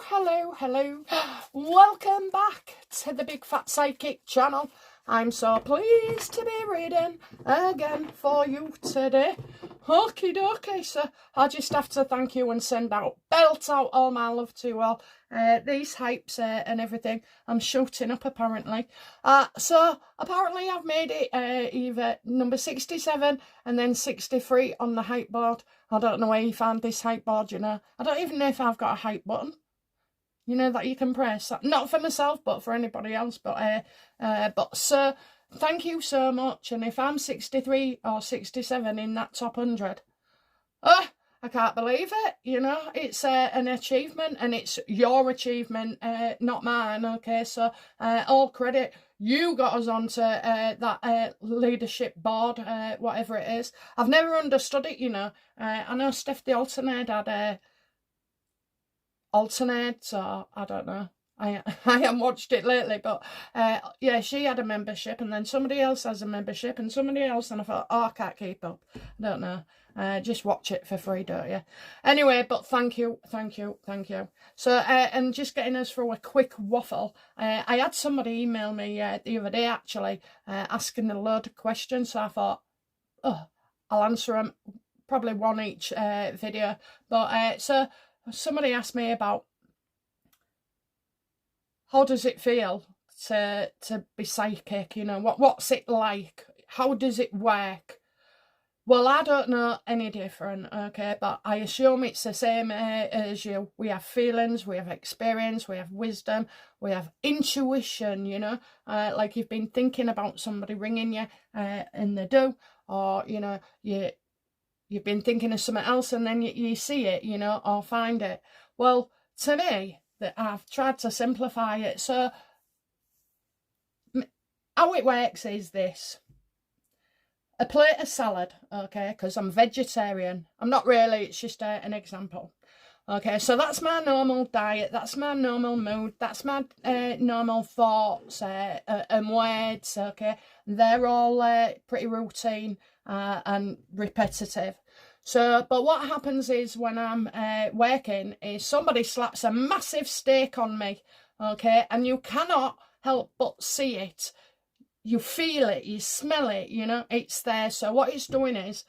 hello. Welcome back to the Big Fat Psychic channel. I'm so pleased to be reading again for you today. Okie dokie, so I just have to thank you and belt out all my love to all these hypes and everything. I'm shooting up apparently. So apparently I've made it either number 67 and then 63 on the hype board. I don't know where you found this hype board, you know. I don't even know if I've got a hype button, you know, that you can press. Not for myself, but for anybody else. But so thank you so much. And if I'm 63 or 67 in that top 100, I can't believe it. You know, it's an achievement, and it's your achievement, not mine. Okay, so all credit. You got us onto that leadership board, whatever it is. I've never understood it, you know. I know Steph the Alternate had alternate, or I don't know. I haven't watched it lately, but yeah, she had a membership, and then somebody else has a membership, and somebody else, and I thought, oh, I can't keep up. I don't know. Just watch it for free, don't you? Anyway, but thank you. So, and just getting us through a quick waffle, I had somebody email me the other day, actually, asking a load of questions, so I thought, oh, I'll answer them, probably one each video. But so somebody asked me about how does it feel to be psychic, you know, what's it like, how does it work? Well, I don't know any different, okay, but I assume it's the same as you. We have feelings, we have experience, we have wisdom, we have intuition, you know, like you've been thinking about somebody ringing you and they do, or, you know, you've been thinking of something else and then you see it, you know, or find it. Well, to me, that I've tried to simplify it. So how it works is this. A plate of salad, okay, because I'm vegetarian. I'm not really, it's just an example. Okay, so that's my normal diet, that's my normal mood, that's my normal thoughts and words, okay. They're all pretty routine and repetitive. So, but what happens is when I'm working is somebody slaps a massive steak on me, okay, and you cannot help but see it. You feel it, you smell it, you know, it's there. So what it's doing is,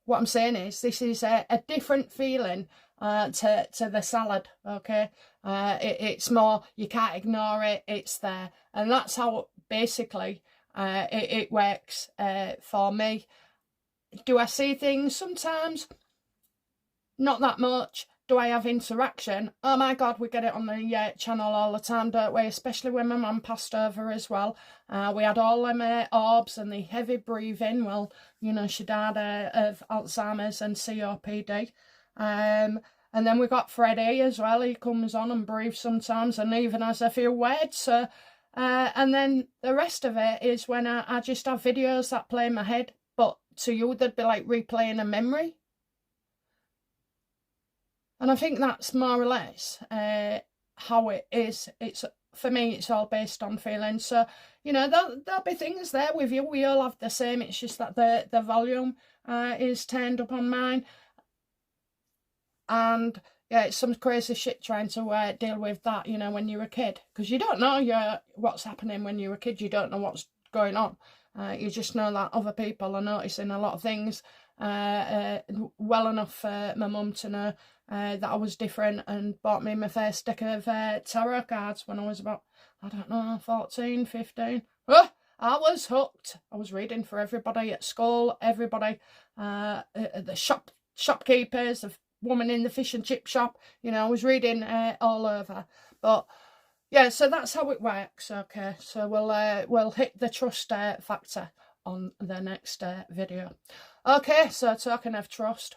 what I'm saying is, this is a different feeling to the salad, okay? It's more, you can't ignore it, it's there. And that's how, basically, it works for me. Do I see things? Sometimes, not that much. Do I have interaction? Oh my God, we get it on the channel all the time, don't we? Especially when my mum passed over as well. We had all them orbs and the heavy breathing. Well, you know, she died of Alzheimer's and COPD. And then we got Freddie as well. He comes on and breathes sometimes and even has a few words. So, and then the rest of it is when I just have videos that play in my head. But to you, they'd be like replaying a memory. And I think that's more or less how it is. It's, for me, it's all based on feelings. So, you know, there'll be things there with you. We all have the same. It's just that the volume is turned up on mine. And yeah, it's some crazy shit trying to deal with that, you know, when you're a kid. Because you don't know what's happening when you're a kid. You don't know what's going on. You just know that other people are noticing a lot of things well enough for my mum to know that I was different, and bought me my first deck of tarot cards when I was about, I don't know, 14, 15. Oh, I was hooked. I was reading for everybody at school, everybody, the shopkeepers, the woman in the fish and chip shop, you know, I was reading all over. But yeah, so that's how it works, okay. So we'll hit the trust factor on the next video. Okay, so talking of trust,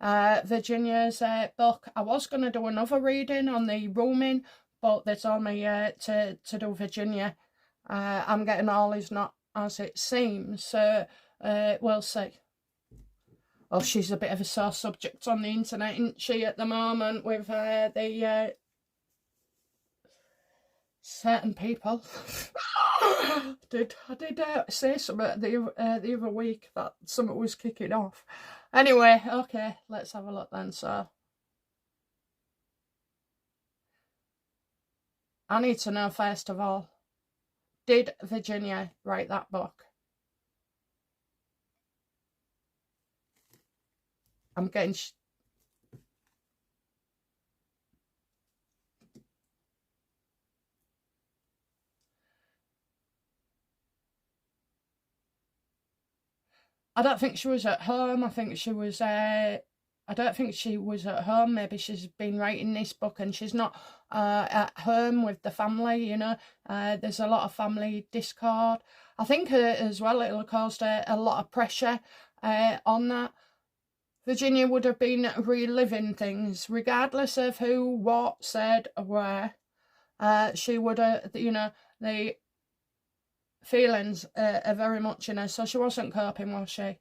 Virginia's book. I was going to do another reading on the rooming, but they told me to do Virginia. I'm getting all is not as it seems, so we'll see. Oh, she's a bit of a sore subject on the internet, isn't she, at the moment, with the certain people. I did say something the other week that something was kicking off. Anyway, okay, let's have a look then. So I need to know, first of all, did Virginia write that book? I'm getting... I don't think she was at home. I think she was... I don't think she was at home. Maybe she's been writing this book and she's not at home with the family, you know. There's a lot of family discord. I think as well it'll cause a lot of pressure on that. Virginia would have been reliving things, regardless of who, what, said, or where. She would have, you know, the feelings are very much in her, so she wasn't coping, was she?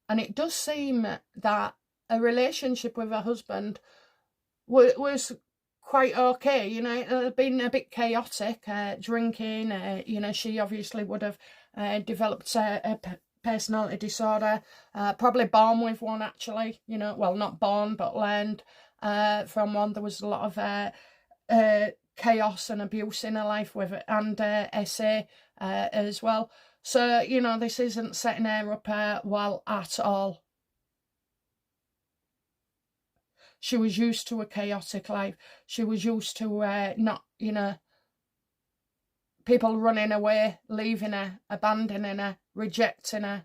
And it does seem that a relationship with her husband was quite okay, you know. It had been a bit chaotic, drinking, you know. She obviously would have developed a personality disorder, probably born with one, actually, you know. Well, not born, but learned from one. There was a lot of chaos and abuse in her life with it, and SA as well. So, you know, this isn't setting her up well at all. She was used to a chaotic life. She was used to not, you know, people running away, leaving her, abandoning her, rejecting her.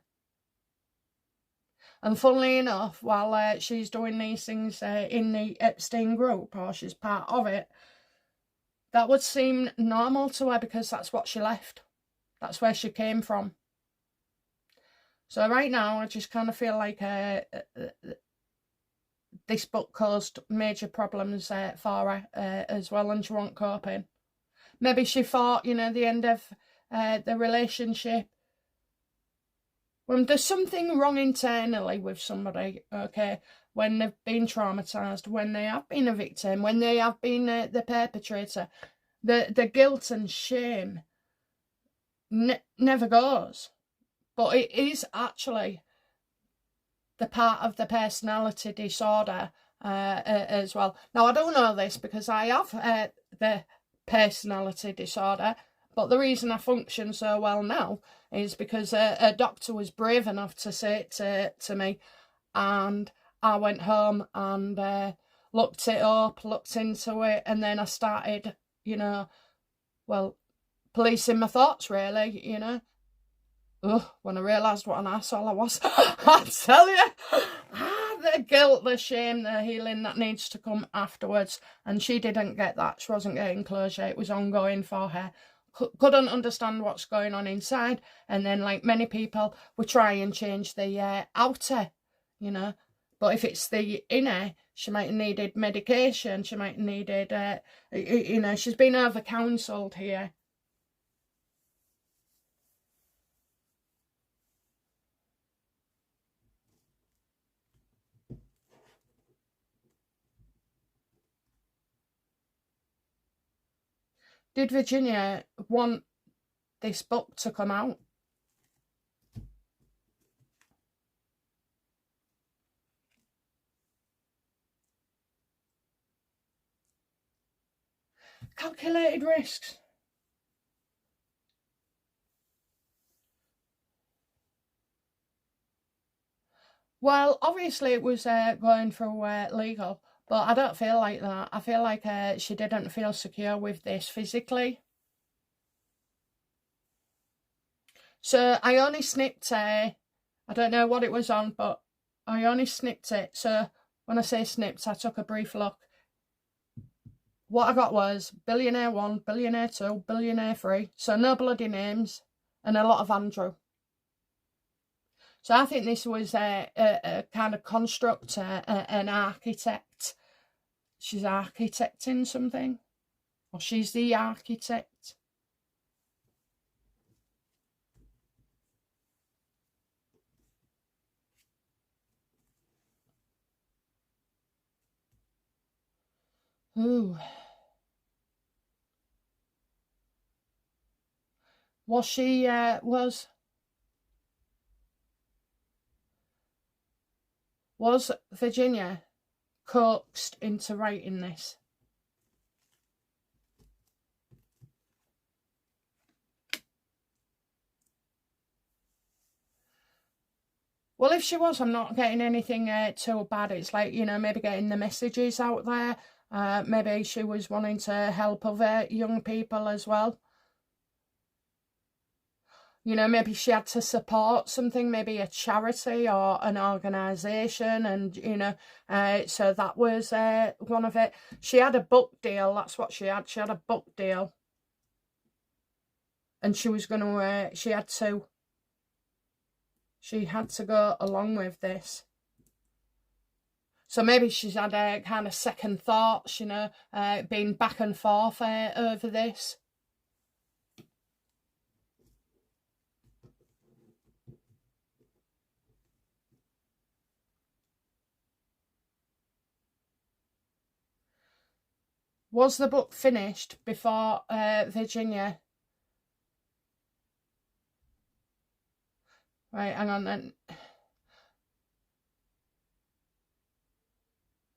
And funnily enough, while she's doing these things in the Epstein group, or she's part of it, that would seem normal to her because that's what she left. That's where she came from. So right now, I just kind of feel like this book caused major problems for her as well, and she wasn't coping. Maybe she thought, you know, the end of the relationship, when there's something wrong internally with somebody, okay, when they've been traumatised, when they have been a victim, when they have been the perpetrator, the guilt and shame never goes. But it is actually the part of the personality disorder as well. Now, I don't know this because I have the personality disorder, but the reason I function so well now is because a doctor was brave enough to say it to me, and I went home and looked it up, looked into it, and then I started, you know, well, policing my thoughts, really, you know. Ugh, when I realised what an arsehole I was, I tell you, the guilt, the shame, the healing that needs to come afterwards. And she didn't get that. She wasn't getting closure. It was ongoing for her. Couldn't understand what's going on inside. And then, like many people, we try and change the outer, you know. But if it's the inner, she might have needed medication. She might have needed, you know, she's been over-counselled here. Did Virginia want this book to come out? Calculated risks. Well, obviously it was going through legal, but I don't feel like that. I feel like she didn't feel secure with this physically. So I only snipped, I don't know what it was on, but I only snipped it. So when I say snipped, I took a brief look. What I got was billionaire 1, billionaire 2, billionaire 3. So no bloody names and a lot of Andrew. So I think this was a kind of construct, an architect. She's architecting something. Or she's the architect. Ooh. Was she, was Virginia coaxed into writing this? Well, if she was, I'm not getting anything too bad. It's like, you know, maybe getting the messages out there. Maybe she was wanting to help other young people as well. You know, maybe she had to support something, maybe a charity or an organisation, and, you know, so that was one of it. She had a book deal, that's what she had. She had a book deal. And she was going to, she had to go along with this. So maybe she's had a kind of second thoughts, you know, been back and forth over this. Was the book finished before Virginia? Right, hang on then.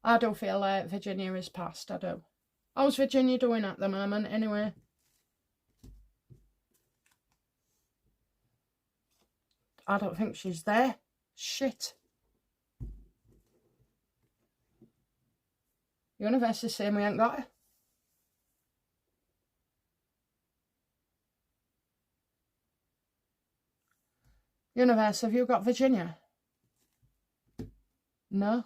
I do feel Virginia is past, I do. How's Virginia doing at the moment, anyway? I don't think she's there. Shit. Universe is saying we ain't got her. Universe, have you got Virginia? No.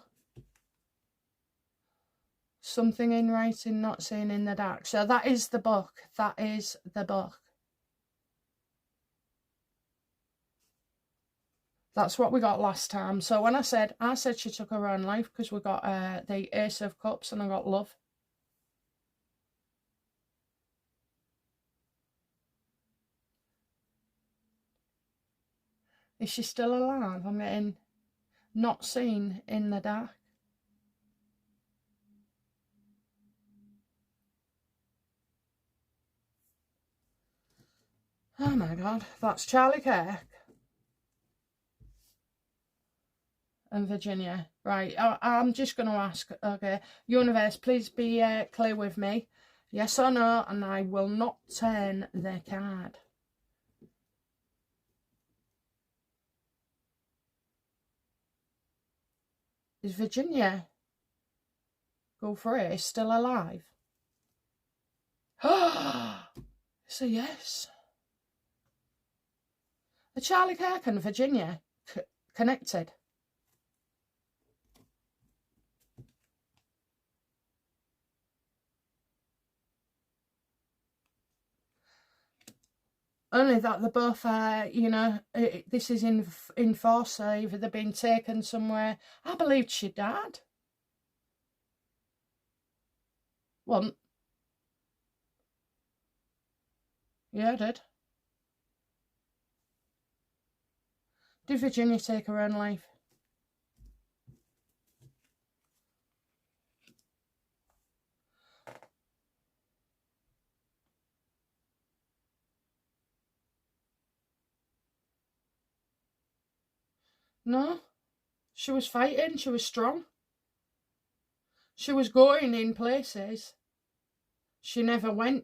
Something in writing, not seen in the dark. So that is the book. That is the book. That's what we got last time. So when I said she took her own life because we got the Ace of Cups and I got love. Is she still alive? I'm getting not seen in the dark. Oh my God, that's Charlie Kirk and Virginia. Right, I'm just going to ask, okay, Universe, please be clear with me. Yes or no, and I will not turn the card. Is Virginia Giuffre still alive? It's a yes. Are Charlie Kirk and Virginia connected? Only that they're both, you know, this is in force, either they've been taken somewhere. I believed she died. Well, yeah, I did. Did Virginia take her own life? No. She was fighting, she was strong. She was going in places. She never went.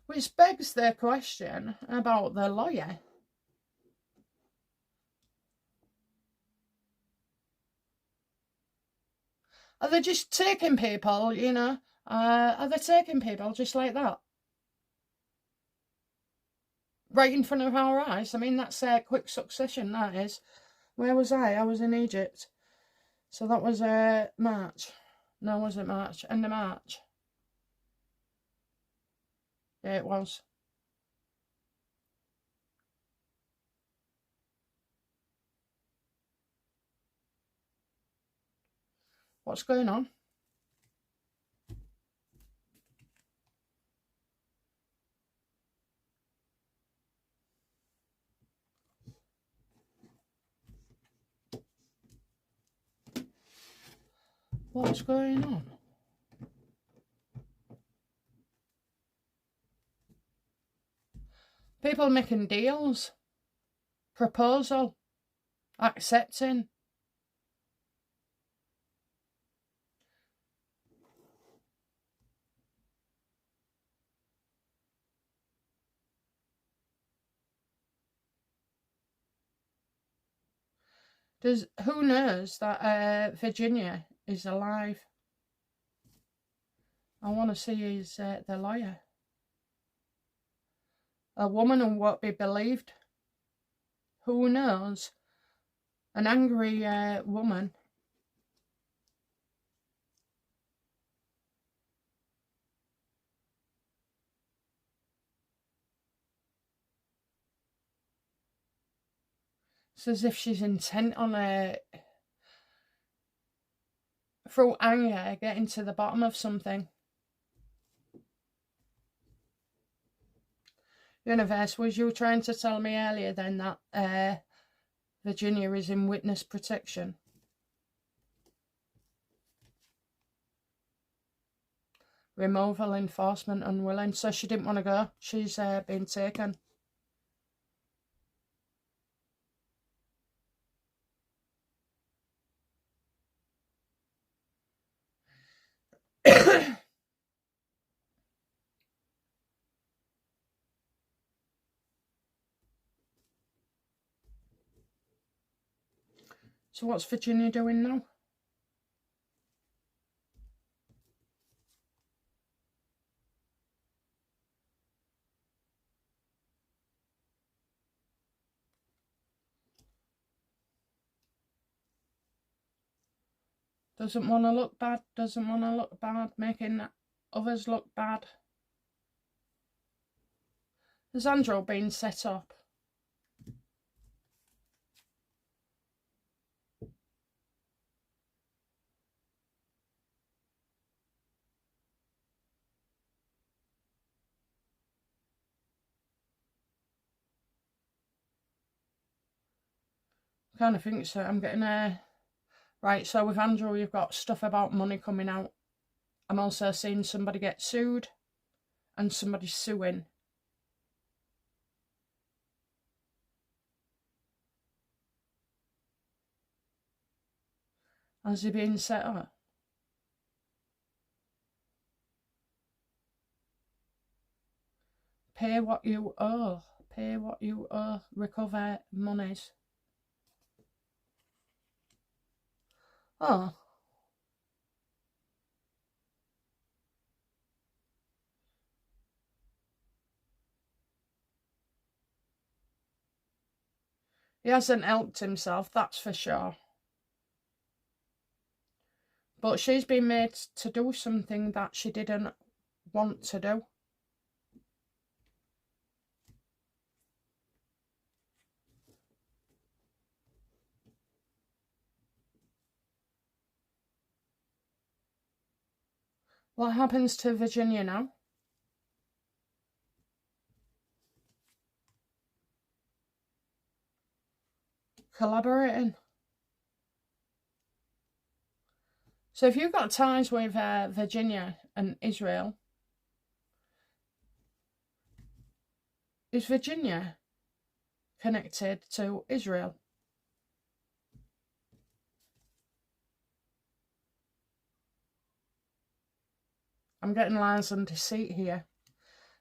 Which begs the question about the lawyer. Are they just taking people, you know? Are they taking people just like that? Right in front of our eyes? I mean, that's a quick succession, that is. Where was I? I was in Egypt. So that was March. No, was it March? End of March. Yeah, it was. What's going on? What's going on? People making deals. Proposal. Accepting. Who knows that Virginia is alive? I want to see his the lawyer. A woman who won't be believed. Who knows? An angry woman. It's as if she's intent on through anger, getting to the bottom of something. Universe, was you trying to tell me earlier then that Virginia is in witness protection? Removal, enforcement, unwilling. So she didn't want to go. She's been taken. So what's Virginia doing now? Doesn't want to look bad, doesn't want to look bad, making others look bad. Has Andrew been set up? I kind of think so. I'm getting a... Right, so with Andrew, you've got stuff about money coming out. I'm also seeing somebody get sued and somebody suing. Has he been set up? Pay what you owe. Pay what you owe. Recover monies. Oh. He hasn't helped himself, that's for sure. But she's been made to do something that she didn't want to do. What happens to Virginia now? Collaborating. So if you've got ties with Virginia and Israel, is Virginia connected to Israel? I'm getting lies and deceit here.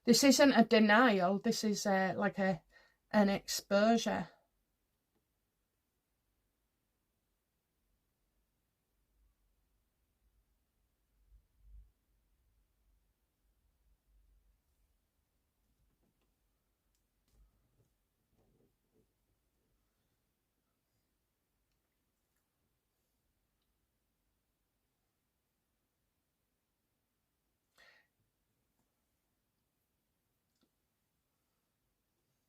This isn't a denial. This is like an exposure.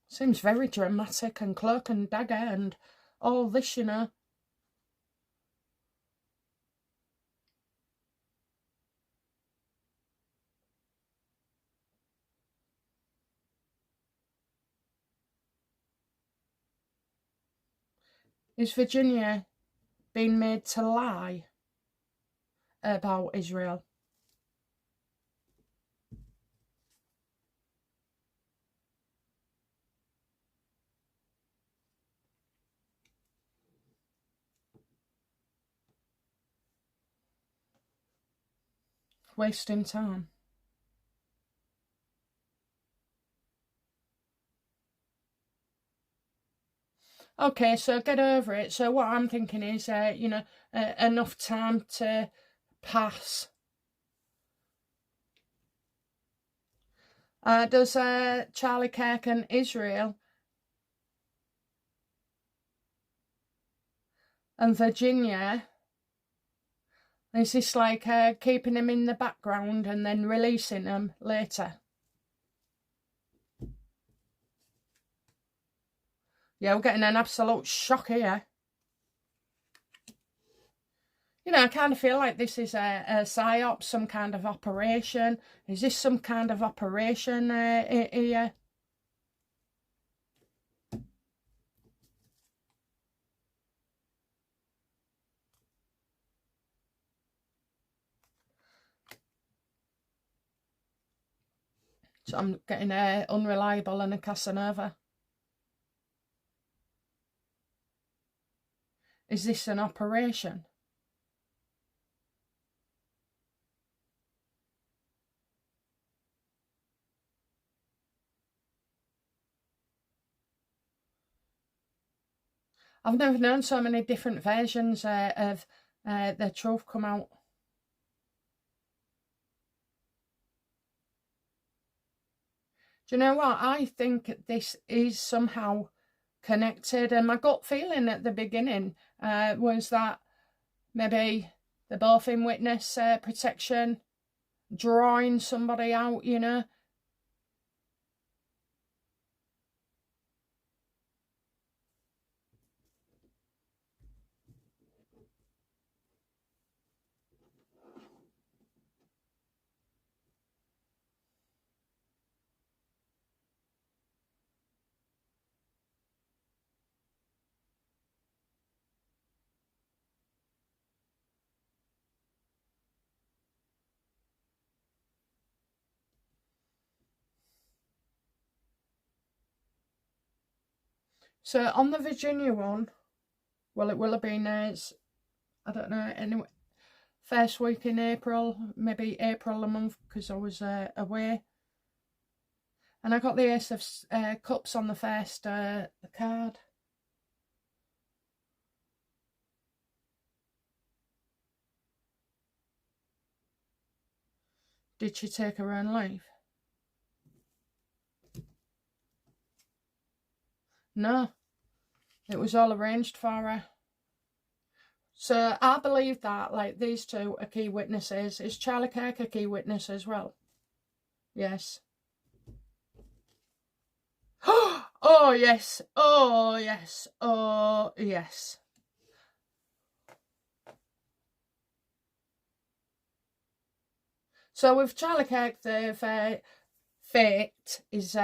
Seems very dramatic and cloak and dagger and all this, you know. Is Virginia being made to lie about Israel? Wasting time. Okay, so get over it. So what I'm thinking is, you know, enough time to pass. Does Charlie Kirk and Israel and Virginia, is this like keeping them in the background and then releasing them later? Yeah, we're getting an absolute shock here. You know, I kind of feel like this is a psyop, some kind of operation. Is this some kind of operation here? So I'm getting unreliable and a Casanova. Is this an operation? I've never known so many different versions of the truth come out. Do you know what? I think this is somehow connected, and my gut feeling at the beginning was that maybe they're both in witness protection, drawing somebody out, you know. So on the Virginia one, well, it will have been, I don't know, anyway, first week in April, maybe April a month, because I was away. And I got the Ace of Cups on the first card. Did she take her own life? No, it was all arranged for her. So I believe that, like, these two are key witnesses. Is Charlie Kirk a key witness as well? Yes. Oh, yes. Oh, yes. Oh, yes. So with Charlie Kirk, the fate is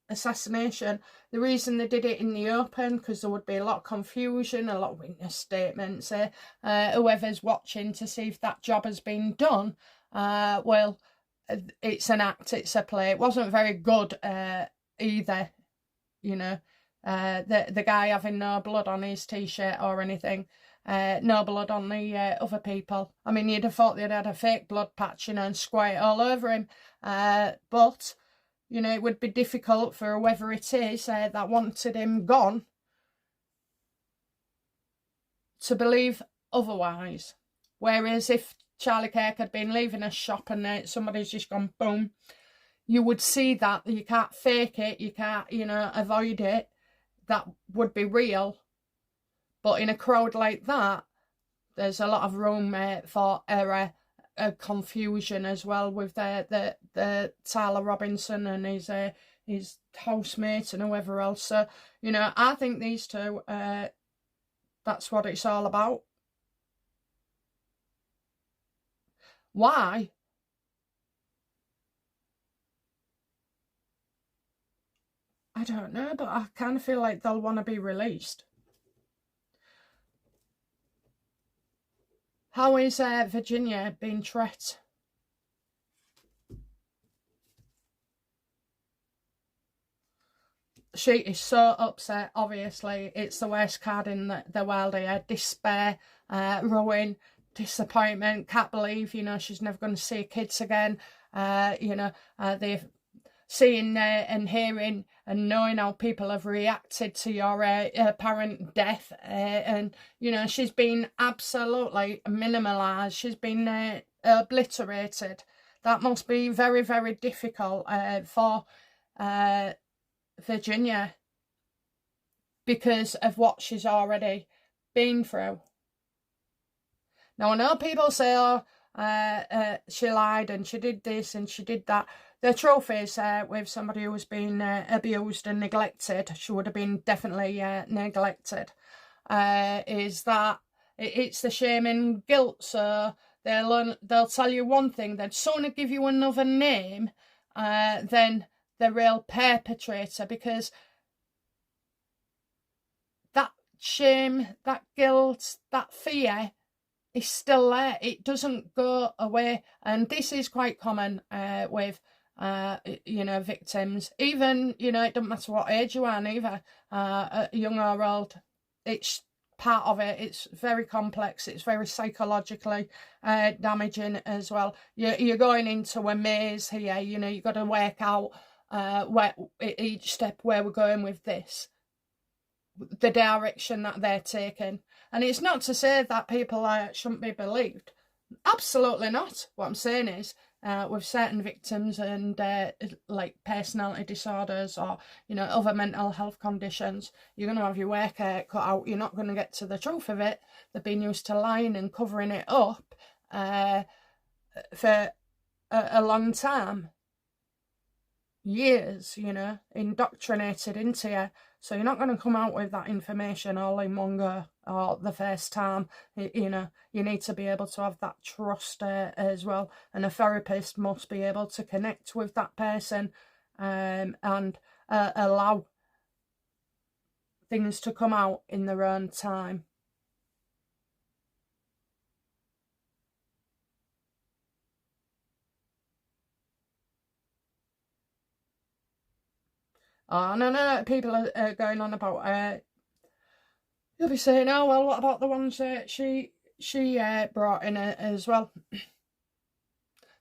assassination. The reason they did it in the open, because there would be a lot of confusion, a lot of witness statements. Whoever's watching to see if that job has been done, well, it's an act, it's a play. It wasn't very good either, you know. The guy having no blood on his t-shirt or anything. No blood on the other people. I mean, you'd have thought they'd had a fake blood patch, you know, and square it all over him. But, you know, it would be difficult for whoever it is that wanted him gone to believe otherwise. Whereas if Charlie Kirk had been leaving a shop and somebody's just gone boom, you would see that. You can't fake it, you can't, you know, avoid it. That would be real. But in a crowd like that, there's a lot of room for error, confusion as well, with the Tyler Robinson and his housemate and whoever else. So, you know, I think these two, that's what it's all about. Why? I don't know, but I kind of feel like they'll want to be released. How is Virginia being treated? She is so upset, obviously. It's the worst card in the world here. Despair, ruin, disappointment. Can't believe, you know, she's never going to see kids again. You know, they've seeing and hearing and knowing how people have reacted to your apparent death, and you know, she's been absolutely minimalised. She's been obliterated. That must be very, very difficult for Virginia, because of what she's already been through. Now, I know people say, oh, she lied and she did this and she did that. The truth is, with somebody who has been abused and neglected, she would have been definitely neglected, is that it's the shame and guilt. So they'll tell you one thing, they'd sooner give you another name than the real perpetrator, because that shame, that guilt, that fear is still there. It doesn't go away. And this is quite common with you know, victims. Even, you know, it doesn't matter what age you are neither, young or old. It's part of it. It's very complex. It's very psychologically damaging as well. You're going into a maze here. You know, you've got to work out where each step, where we're going with this, the direction that they're taking. And it's not to say that people shouldn't be believed. Absolutely not. What I'm saying is, with certain victims and like personality disorders, or you know, other mental health conditions, you're going to have your work cut out. You're not going to get to the truth of it. They've been used to lying and covering it up for a long time, years, you know, indoctrinated into you. So you're not going to come out with that information all in one go or the first time. You know, you need to be able to have that trust as well. And a therapist must be able to connect with that person and allow things to come out in their own time. Oh, no, people are going on about, you'll be saying, oh, well, what about the ones that she brought in as well?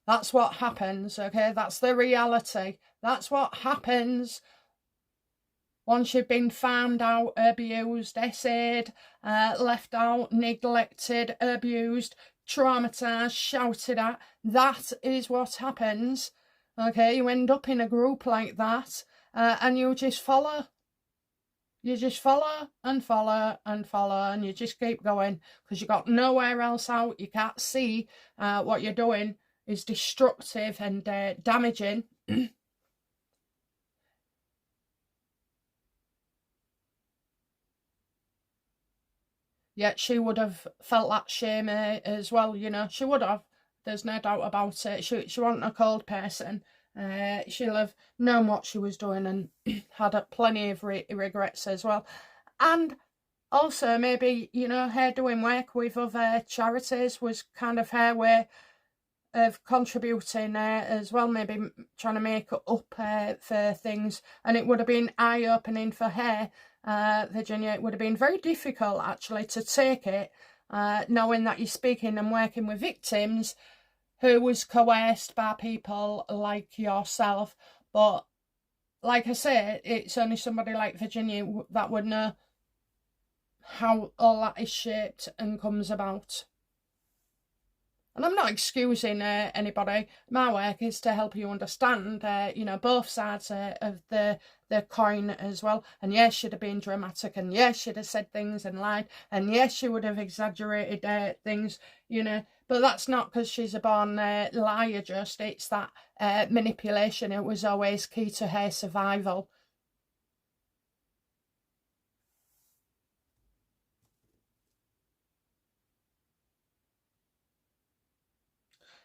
That's what happens, okay? That's the reality. That's what happens once you've been found out, abused, essayed, left out, neglected, abused, traumatised, shouted at. That is what happens, okay? You end up in a group like that. And you just follow. You just follow and follow and follow, and you just keep going, because you got nowhere else out. You can't see what you're doing is destructive and damaging. Yet she would have felt that shame as well, you know. She would have. There's no doubt about it. She wasn't a cold person. She'll have known what she was doing and had plenty of regrets as well. And also maybe, you know, her doing work with other charities was kind of her way of contributing as well, maybe trying to make up for things. And it would have been eye-opening for her, Virginia. It would have been very difficult actually to take it, knowing that you're speaking and working with victims who was coerced by people like yourself. But like I say, it's only somebody like Virginia that would know how all that is shaped and comes about. And I'm not excusing anybody. My work is to help you understand, you know, both sides of the coin as well. And yes, she'd have been dramatic, and yes, she'd have said things and lied, and yes, she would have exaggerated things, you know. But that's not because she's a born liar, just. It's that manipulation. It was always key to her survival.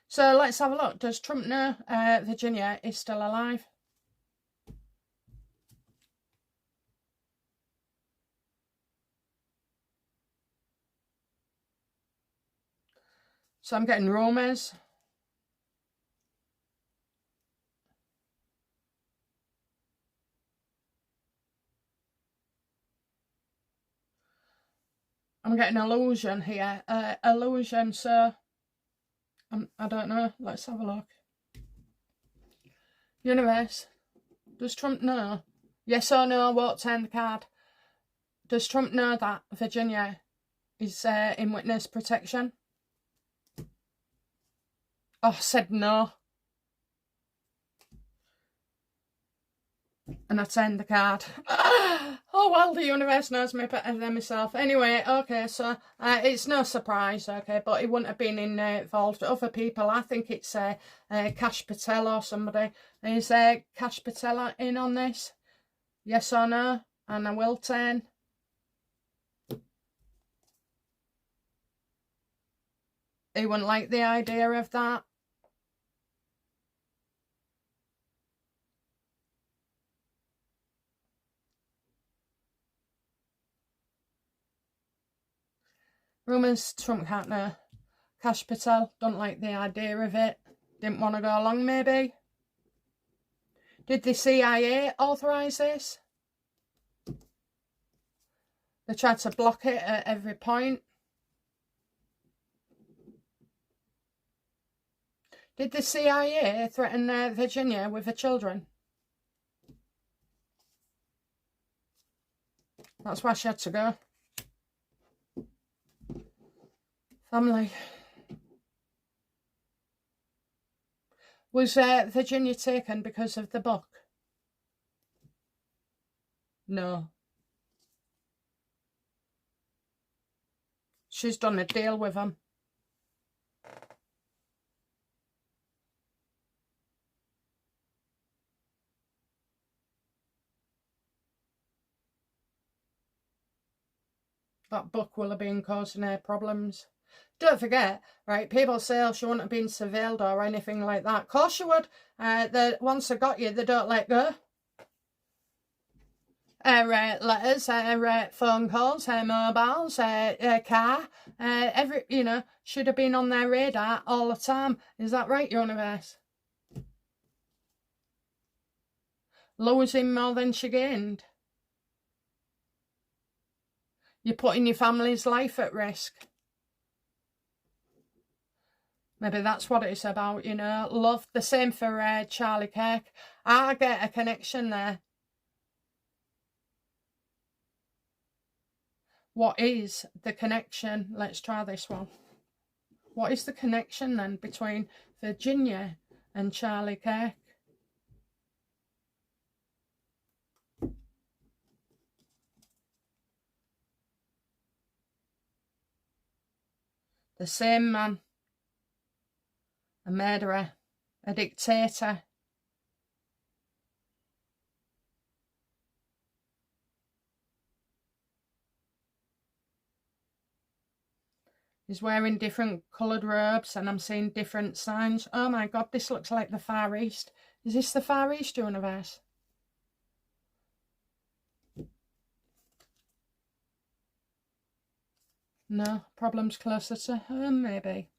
So let's have a look. Does Trump know Virginia is still alive? So I'm getting rumours. I'm getting illusion here. Illusion, so I don't know. Let's have a look. Universe, Does Trump know? Yes or no, I won't turn the card. Does Trump know that Virginia is in witness protection? Oh, I said no. And I turned the card. Oh, well, the universe knows me better than myself. Anyway, okay, so it's no surprise, okay, but he wouldn't have been involved. Other people, I think it's Kash Patel or somebody. Is Kash Patel in on this? Yes or no? And I will turn. He wouldn't like the idea of that. Rumours Trump can't know. Kash Patel don't like the idea of it. Didn't want to go along, maybe. Did the CIA authorise this? They tried to block it at every point. Did the CIA threaten Virginia with her children? That's why she had to go. Family. Was Virginia taken because of the book? No. She's done a deal with him. That book will have been causing her problems. Don't forget, right, people say, oh, she wouldn't have been surveilled or anything like that. Of course she would. Once they got you, they don't let go. Letters, phone calls, mobiles, car, should have been on their radar all the time. Is that right, universe? Losing more than she gained. You're putting your family's life at risk. Maybe that's what it's about, love. The same for Charlie Kirk. I get a connection there. What is the connection? Let's try this one. What is the connection then between Virginia and Charlie Kirk? The same man. A murderer. A dictator. He's wearing different coloured robes and I'm seeing different signs. Oh my God, this looks like the Far East. Is this the Far East universe? No, problems closer to home, maybe.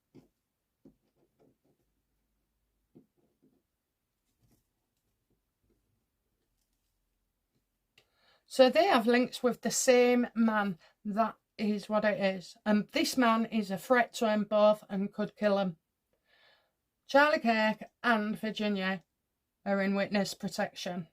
So they have links with the same man. That is what it is. And this man is a threat to them both and could kill them. Charlie Kirk and Virginia are in witness protection.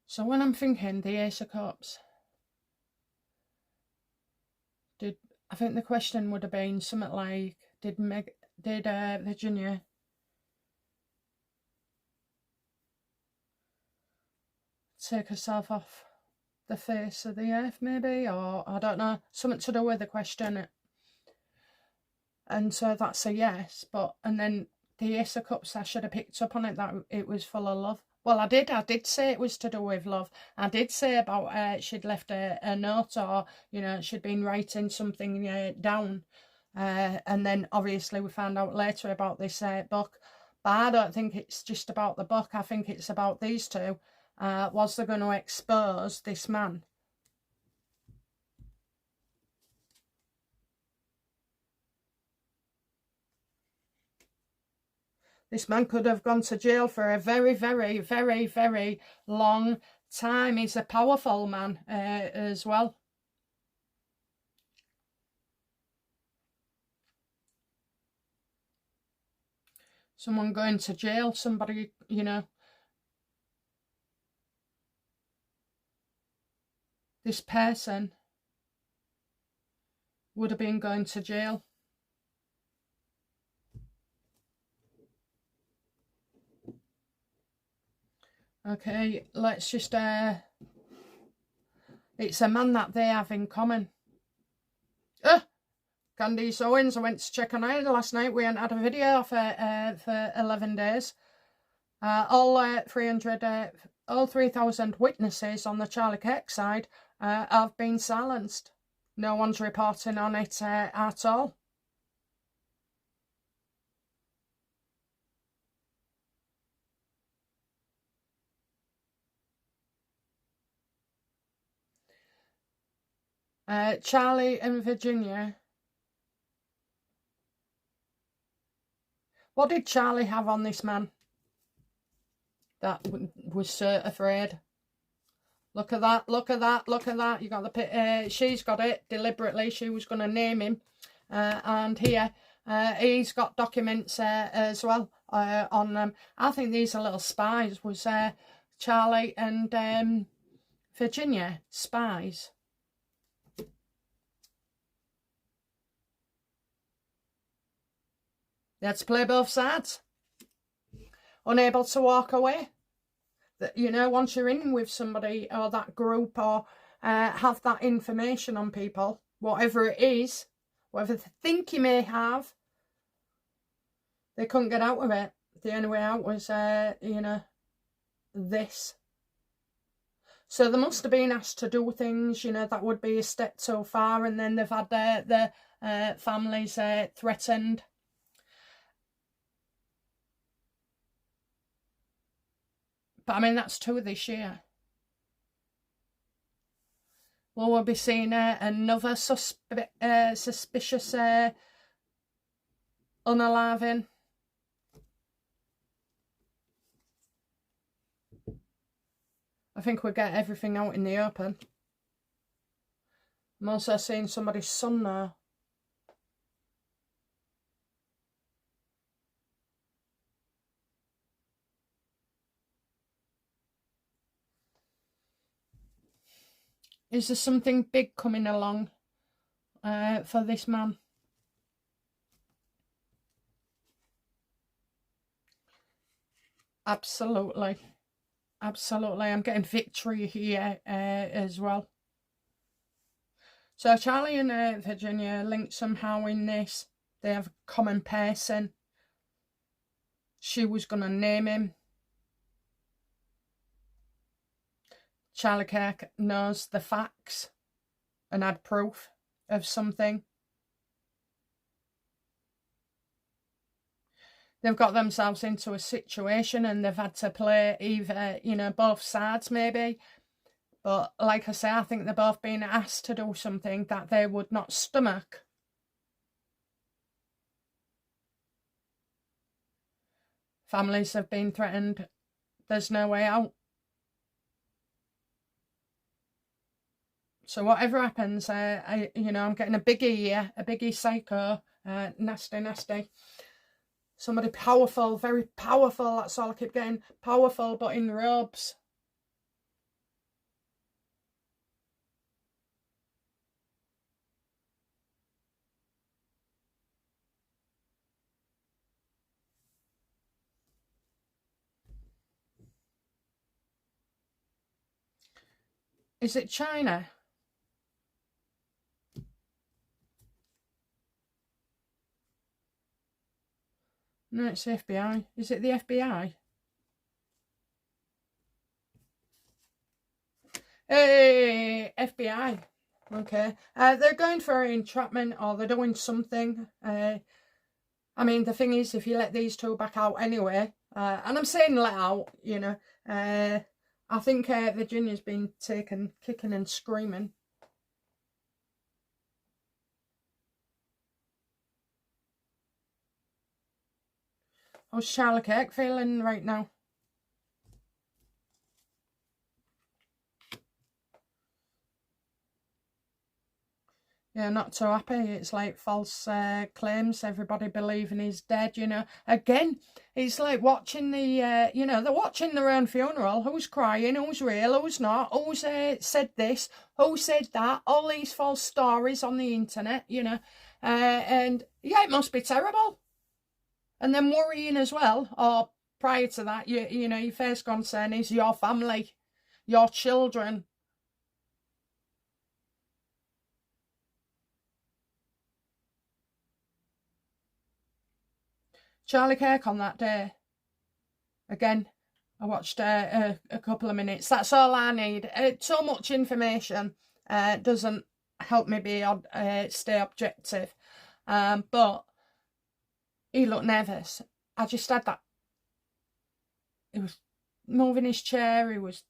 So when I'm thinking the Ace of Cups, I think the question would have been something like, did Virginia take herself off the face of the earth, maybe? Or, I don't know, something to do with the question. And so that's a yes, and then the Ace of Cups, I should have picked up on it, that it was full of love. Well, I did say it was to do with love. I did say about she'd left a note, or, she'd been writing something down. And then obviously we found out later about this book. But I don't think it's just about the book. I think it's about these two. Was they going to expose this man? This man could have gone to jail for a very, very, very, very long time. He's a powerful man as well. Someone going to jail, somebody, you know. This person would have been going to jail. Okay, let's just, it's a man that they have in common. Candice Owens, I went to check on her last night. We hadn't had a video of her for 11 days. All 3,000 witnesses on the Charlie Kirk side have been silenced. No one's reporting on it at all. Charlie and Virginia. What did Charlie have on this man that was so afraid? Look at that, look at that, look at that. You got the she's got it deliberately. She was going to name him. And here, he's got documents as well on them. I think these are little spies. Was Charlie and Virginia spies? They had to play both sides. Unable to walk away. That, you know, once you're in with somebody or that group or have that information on people, whatever it is, whatever they think you may have, they couldn't get out of it. The only way out was, you know, this. So they must have been asked to do things, you know, that would be a step too far, and then they've had their families threatened. But I mean, that's 2 this year. Well, we'll be seeing another suspicious unaliving. I think we'll get everything out in the open. I'm also seeing somebody's son now. Is there something big coming along for this man? Absolutely. Absolutely. I'm getting victory here as well. So Charlie and Virginia linked somehow in this. They have a common person. She was going to name him. Charlie Kirk knows the facts and had proof of something. They've got themselves into a situation and they've had to play either, you know, both sides maybe. But like I say, I think they're both being asked to do something that they would not stomach. Families have been threatened. There's no way out. So whatever happens, you know, I'm getting a biggie here, a biggie psycho, nasty, nasty. Somebody powerful, very powerful, that's all I keep getting. Powerful, but in robes. Is it China? No, it's the FBI. Is it the FBI? Hey, FBI. Okay. They're going for entrapment or they're doing something. I mean, the thing is, if you let these 2 back out anyway, and I'm saying let out, you know, I think Virginia's been taken kicking and screaming. How's Charlie Kirk feeling right now? Yeah, not too happy. It's like false claims, everybody believing he's dead, you know. Again, it's like watching the, you know, they're watching their own funeral. Who's crying, who's real, who's not, who's said this, who said that, all these false stories on the internet, you know. And yeah, it must be terrible. And then worrying as well, or prior to that, you know, your first concern is your family, your children. Charlie Kirk on that day, again, I watched a couple of minutes. That's all I need. So much information doesn't help me stay objective. But he looked nervous. I just had that. He was moving his chair. He was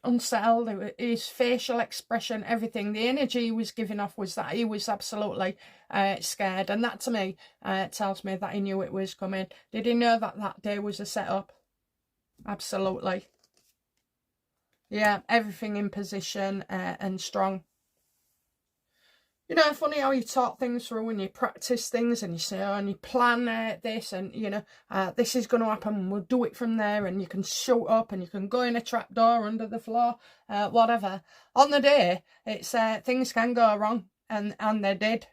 unsettled. His facial expression, everything, the energy he was giving off was that he was absolutely scared. And that to me tells me that he knew it was coming. Did he know that that day was a setup? Absolutely. Yeah, everything in position and strong. You know, funny how you talk things through and you practice things and you say, oh, and you plan this and, you know, this is going to happen. We'll do it from there, and you can shoot up and you can go in a trapdoor under the floor, whatever. On the day, it's things can go wrong, and they did.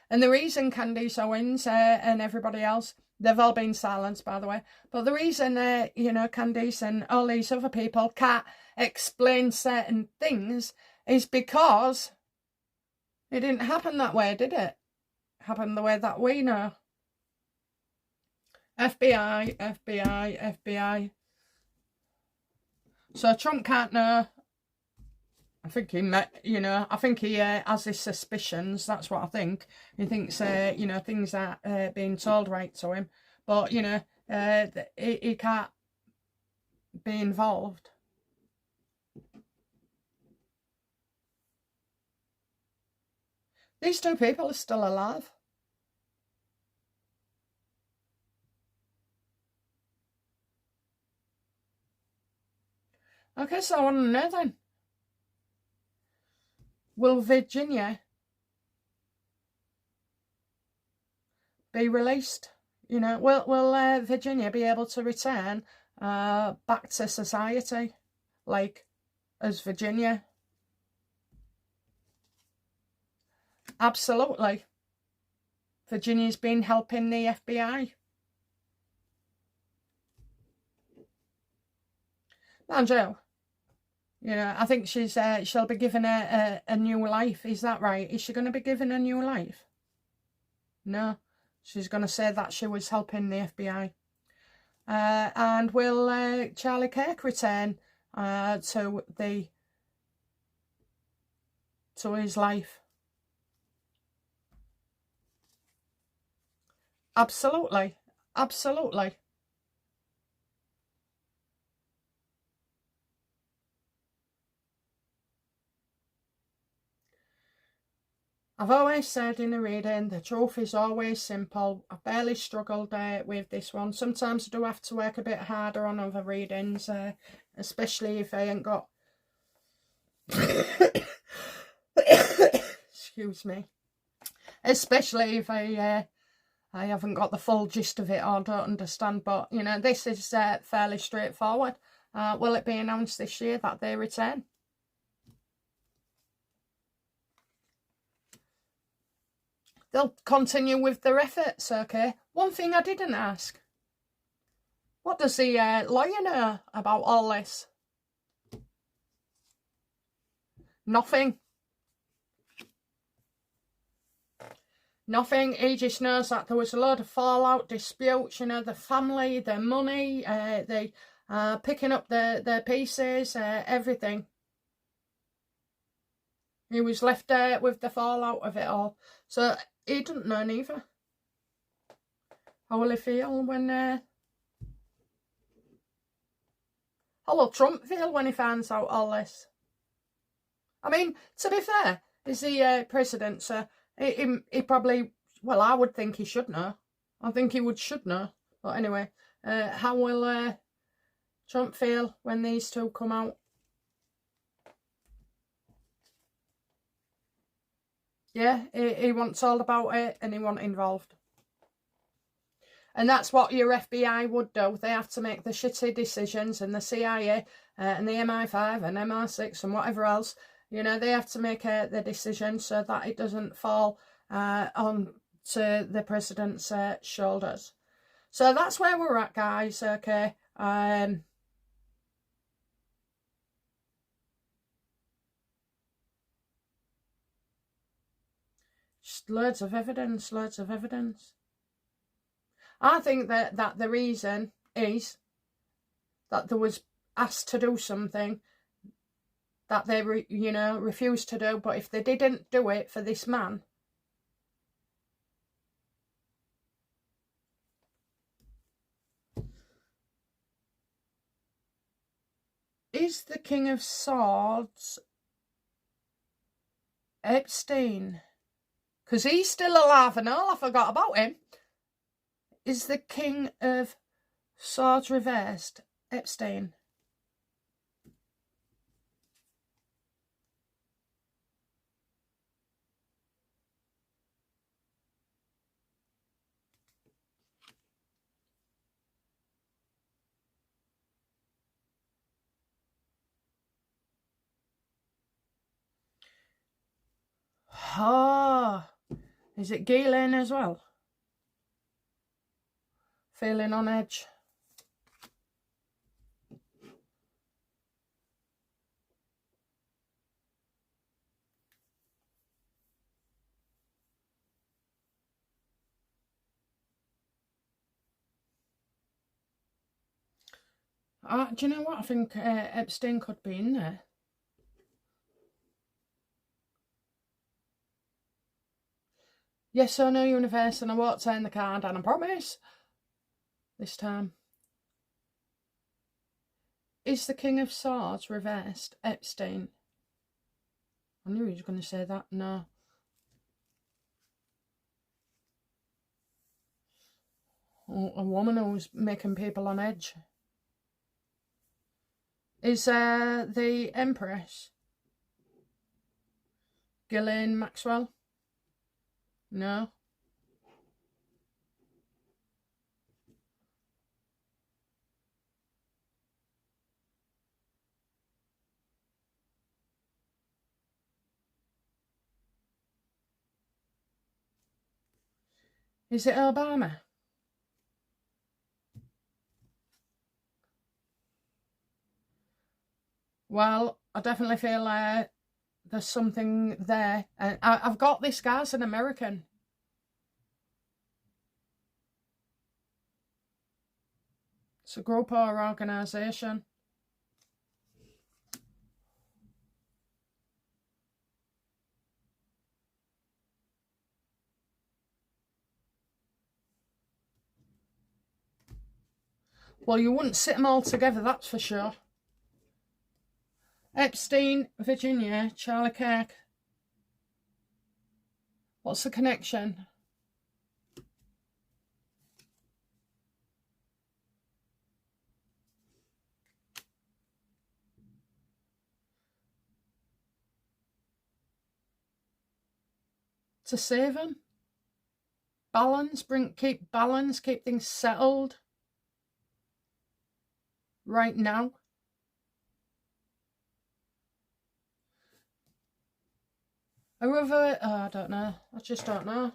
And the reason Candice Owens and everybody else, they've all been silenced, by the way. But the reason, you know, Candice and all these other people can't explain certain things is because it didn't happen that way, did it? It happened the way that we know. FBI, FBI, FBI. So Trump can't know. I think he met, you know, I think he has his suspicions. That's what I think. He thinks, you know, things are being told right to him. But, you know, he can't be involved. These two people are still alive. Okay, so I want to know then. Will Virginia be released? You know, will Virginia be able to return back to society, like as Virginia? Absolutely. Virginia's been helping the FBI. Mind you know, I think she'll be given a new life. Is that right? Is she going to be given a new life? No. She's going to say that she was helping the FBI. And will Charlie Kirk return to his life? Absolutely. Absolutely. I've always said in a reading, the truth is always simple. I barely struggled with this one. Sometimes I do have to work a bit harder on other readings, especially if I ain't got... Excuse me. Especially if I haven't got the full gist of it or don't understand. But, you know, this is fairly straightforward. Will it be announced this year that they return? They'll continue with their efforts, okay? One thing I didn't ask. What does the lawyer know about all this? Nothing. Nothing. He just knows that there was a load of fallout, disputes, you know, the family, the money, they picking up their pieces, everything. He was left with the fallout of it all. So he doesn't know neither. How will he feel when... how will Trump feel when he finds out all this? I mean, to be fair, he's the president, so he probably... Well, I would think he should know. I think he should know. But anyway, how will Trump feel when these two come out? Yeah, he wants all about it and he wants involved. And that's what your FBI would do. They have to make the shitty decisions, and the CIA and the MI5 and MI6 and whatever else, you know, they have to make the decision so that it doesn't fall on to the president's shoulders. So that's where we're at, guys, okay? Just loads of evidence, loads of evidence. I think that the reason is that there was asked to do something that they, you know, refused to do. But if they didn't do it for this man, is the King of Swords Epstein? Because he's still alive and all. I forgot about him. Is the King of Swords reversed Epstein? Oh, is it Ghislaine as well? Feeling on edge. Do you know what? I think Epstein could be in there. Yes or no, universe, and I won't turn the card, and I promise. This time. Is the King of Swords reversed Epstein? I knew he was going to say that. No. A woman who's making people on edge. Is the Empress Ghislaine Maxwell? No. Is it Obama? Well, I definitely feel there's something there. And I've got this guy's an American. It's a group or organisation. Well, you wouldn't sit them all together, that's for sure. Epstein, Virginia, Charlie Kirk. What's the connection? To save him? Balance, keep balance, keep things settled. Right now. Whoever, I don't know. I just don't know.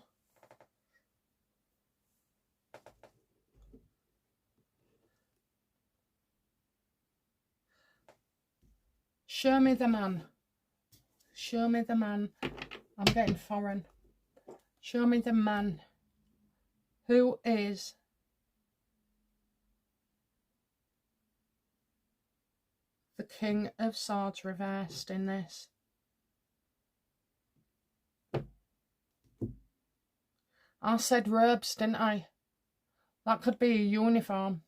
Show me the man. Show me the man. I'm getting foreign. Show me the man. Who is the King of Swords reversed in this? I said robes, didn't I? That could be a uniform.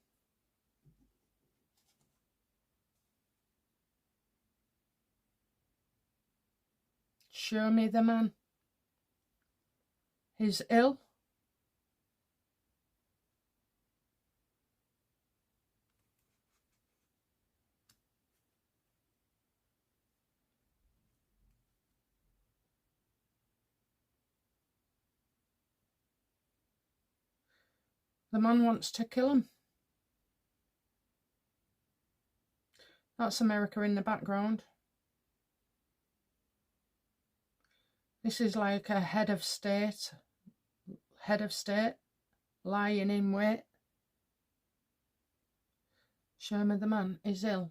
Show me the man. He's ill. The man wants to kill him. That's America in the background. This is like a head of state, lying in wait. Show me the man is ill.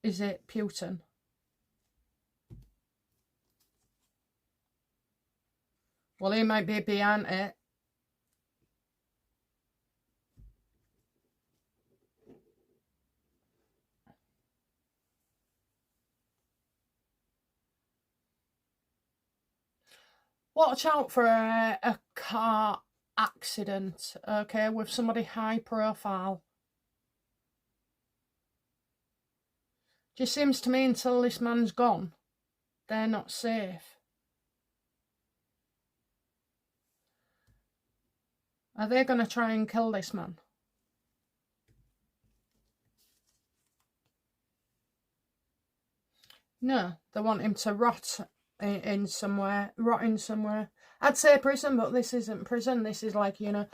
Is it Putin? Well, he might be behind it. Watch out for a car accident, okay, with somebody high profile. Just seems to me until this man's gone, they're not safe. Are they going to try and kill this man? No, they want him to rot in somewhere. I'd say prison, but this isn't prison. This is like, you know,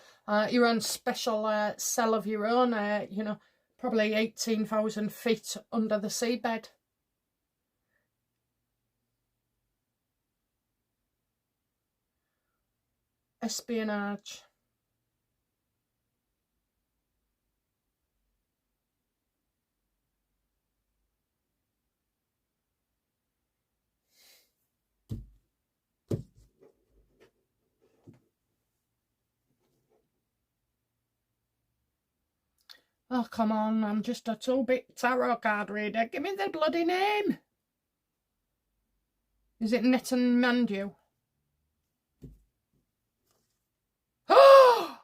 your own special cell of your own, you know, probably 18,000 feet under the seabed. Espionage. Oh, come on, I'm just a 2-bit tarot card reader. Give me the bloody name. Is it Netanyahu? Oh.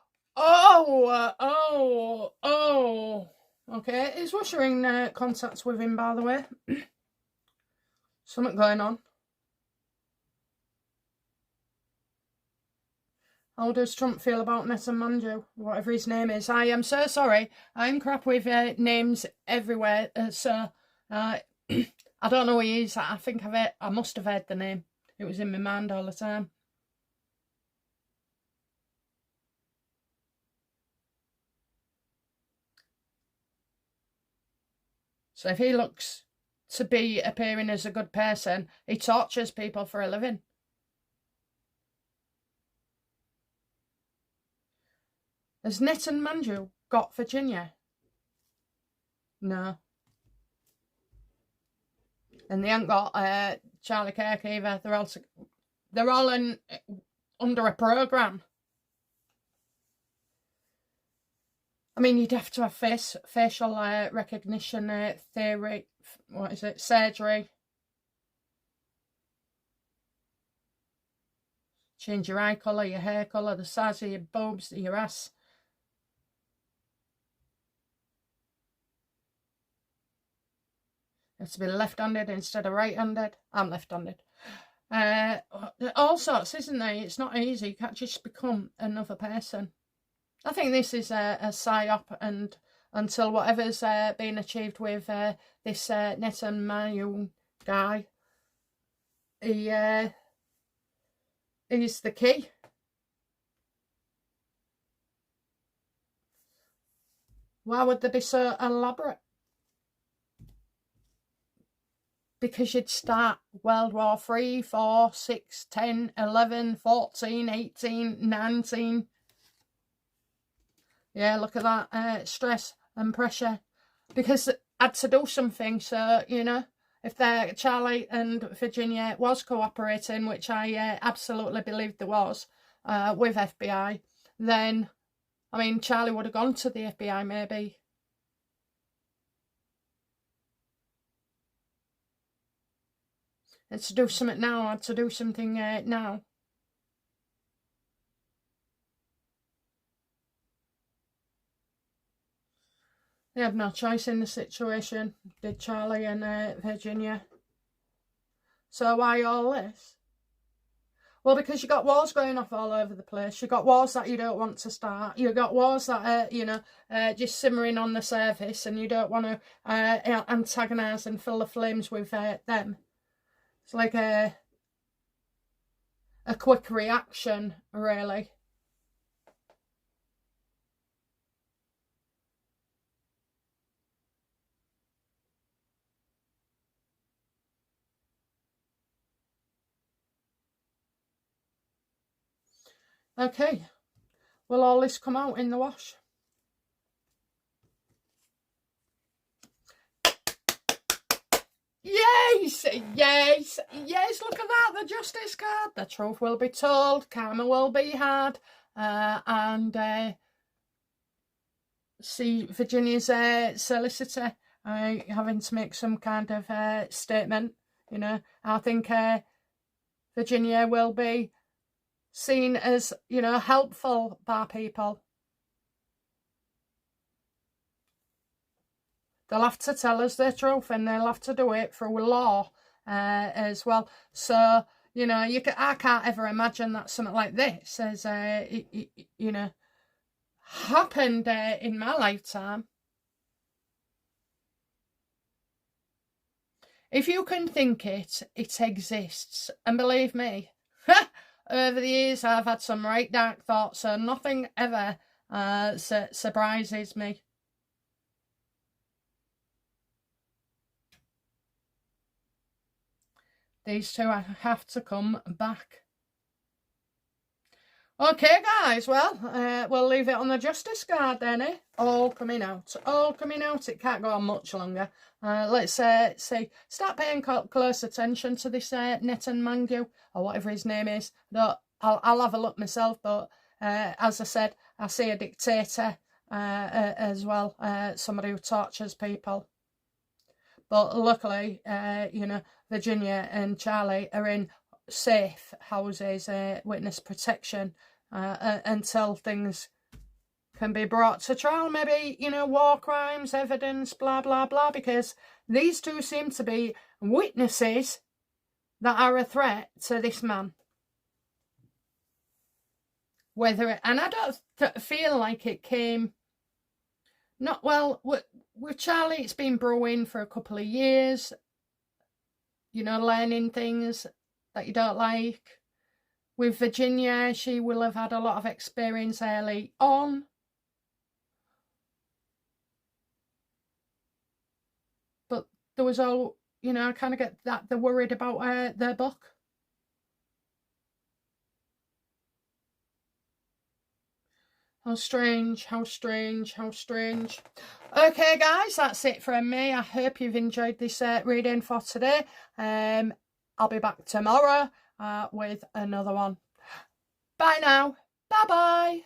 Okay, is Russia in contact with him, by the way? Something going on. How does Trump feel about Netanyahu, whatever his name is? I am so sorry. I'm crap with names everywhere. I don't know who he is. I must have heard the name. It was in my mind all the time. So if he looks to be appearing as a good person, he tortures people for a living. Has Netanyahu got Virginia? No. And they haven't got Charlie Kirk either. They're all under a programme. I mean, you'd have to have facial recognition theory. What is it? Surgery. Change your eye colour, your hair colour, the size of your boobs, your ass. You have to be left-handed instead of right-handed. I'm left-handed. All sorts, isn't there? It's not easy. You can't just become another person. I think this is a psyop, and until whatever's been achieved with this Netanyahu guy, he is the key. Why would they be so elaborate? Because you'd start World War 3, 4, 6, 10, 11, 14, 18, 19. Yeah, look at that stress and pressure. Because I had to do something, so, you know, if Charlie and Virginia was cooperating, which I absolutely believed there was, with FBI, then, I mean, Charlie would have gone to the FBI maybe. It's to do something now. I had to do something now. They had no choice in the situation, did Charlie and Virginia. So why all this? Well, because you got wars going off all over the place. You got wars that you don't want to start. You got wars that you know, just simmering on the surface, and you don't want to antagonise and fill the flames with them. It's like a a quick reaction, really. Okay, will all this come out in the wash? Yes, yes, yes, look at that, the justice card. The truth will be told, karma will be had, and see Virginia's solicitor having to make some kind of statement, you know. I think Virginia will be seen as, you know, helpful by people. They'll have to tell us the truth, and they'll have to do it through law as well. So, you know, I can't ever imagine that something like this has, you know, happened in my lifetime. If you can think it, it exists. And believe me, over the years I've had some right dark thoughts, so nothing ever surprises me. These two have to come back. Okay, guys, well, we'll leave it on the justice card then, eh? All coming out. All coming out. It can't go on much longer. Let's see. Start paying close attention to this Netan Mangu, or whatever his name is. I'll have a look myself, but as I said, I see a dictator as well, somebody who tortures people. But luckily, you know, Virginia and Charlie are in safe houses, witness protection, until things can be brought to trial. Maybe, you know, war crimes, evidence, blah, blah, blah, because these two seem to be witnesses that are a threat to this man. And I don't feel like it came, not well, with Charlie, it's been brewing for a couple of years, you know, learning things that you don't like. With Virginia, she will have had a lot of experience early on. But there was all, you know, I kind of get that they're worried about their book. How strange, how strange, how strange. Okay, guys, that's it from me. I hope you've enjoyed this reading for today. I'll be back tomorrow with another one. Bye now. Bye-bye.